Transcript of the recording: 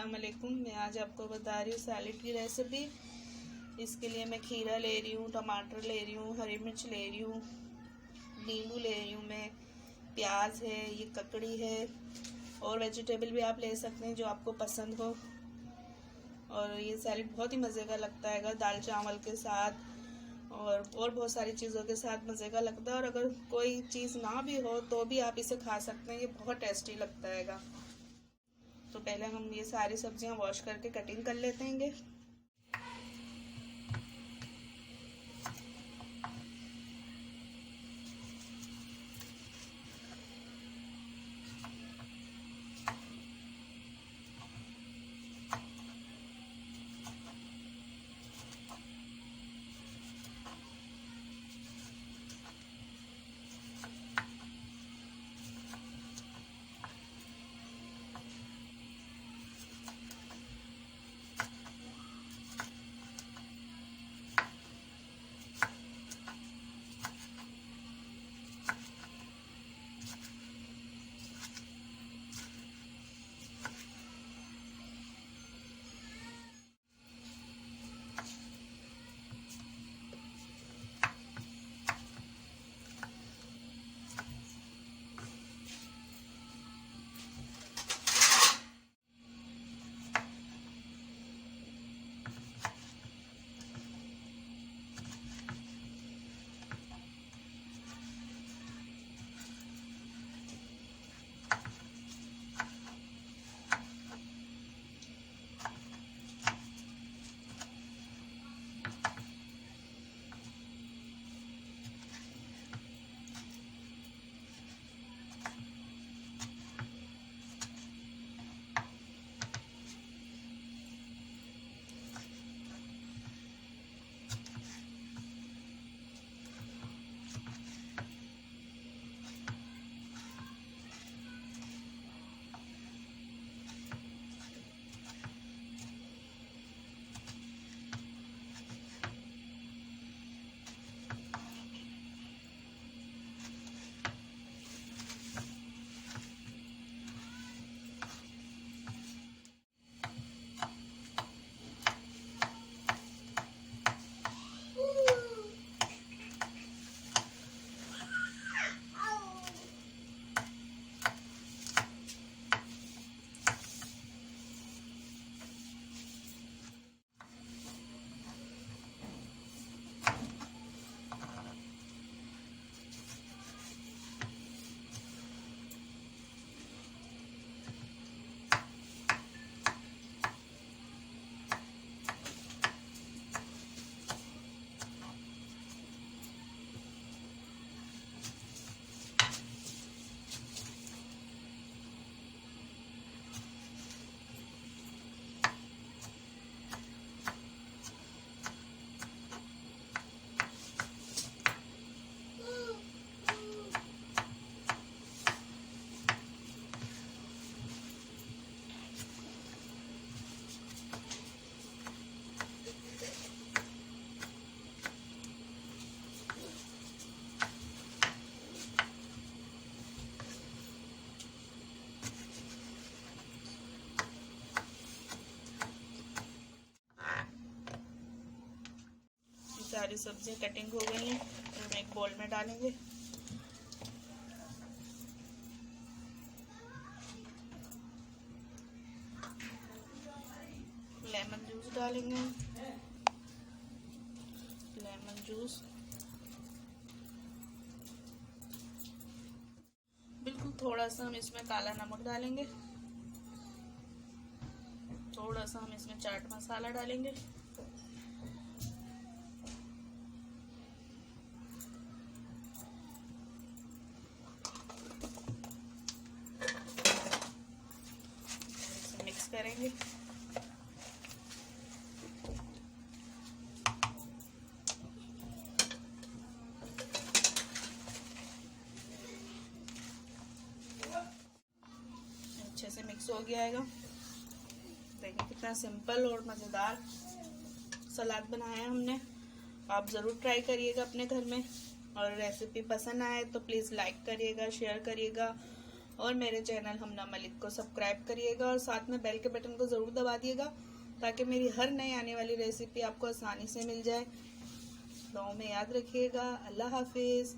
अस्सलाम वालेकुम। मैं आज आपको बता रही हूँ सैलेड की रेसिपी। इसके लिए मैं खीरा ले रही हूँ, टमाटर ले रही हूँ, हरी मिर्च ले रही हूँ, नींबू ले रही हूँ, मैं प्याज है, ये ककड़ी है और वेजिटेबल भी आप ले सकते हैं जो आपको पसंद हो। और ये सैलेड बहुत ही मज़े का लगता है दाल चावल के साथ और बहुत सारी चीज़ों के साथ मज़े का लगता है। और अगर कोई चीज़ ना भी हो तो भी आप इसे खा सकते हैं, ये बहुत टेस्टी लगता है। तो पहले हम ये सारी सब्जियां वॉश करके कटिंग कर लेते हैं। सारी सब्जियां कटिंग हो गई हैं तो हम एक बोल में डालेंगे। लेमन जूस डालेंगे, लेमन जूस बिल्कुल थोड़ा सा हम इसमें काला नमक डालेंगे, थोड़ा सा हम इसमें चाट मसाला डालेंगे, मिक्स करेंगे। अच्छे से मिक्स हो गया है। देखिए कितना सिंपल और मज़ेदार सलाद बनाया है हमने। आप ज़रूर ट्राई करिएगा अपने घर में। और रेसिपी पसंद आए तो प्लीज़ लाइक करिएगा, शेयर करिएगा और मेरे चैनल हमना मलिक को सब्सक्राइब करिएगा और साथ में बेल के बटन को ज़रूर दबा दिएगा ताकि मेरी हर नई आने वाली रेसिपी आपको आसानी से मिल जाए। दुआओं में याद रखिएगा। अल्लाह हाफिज़।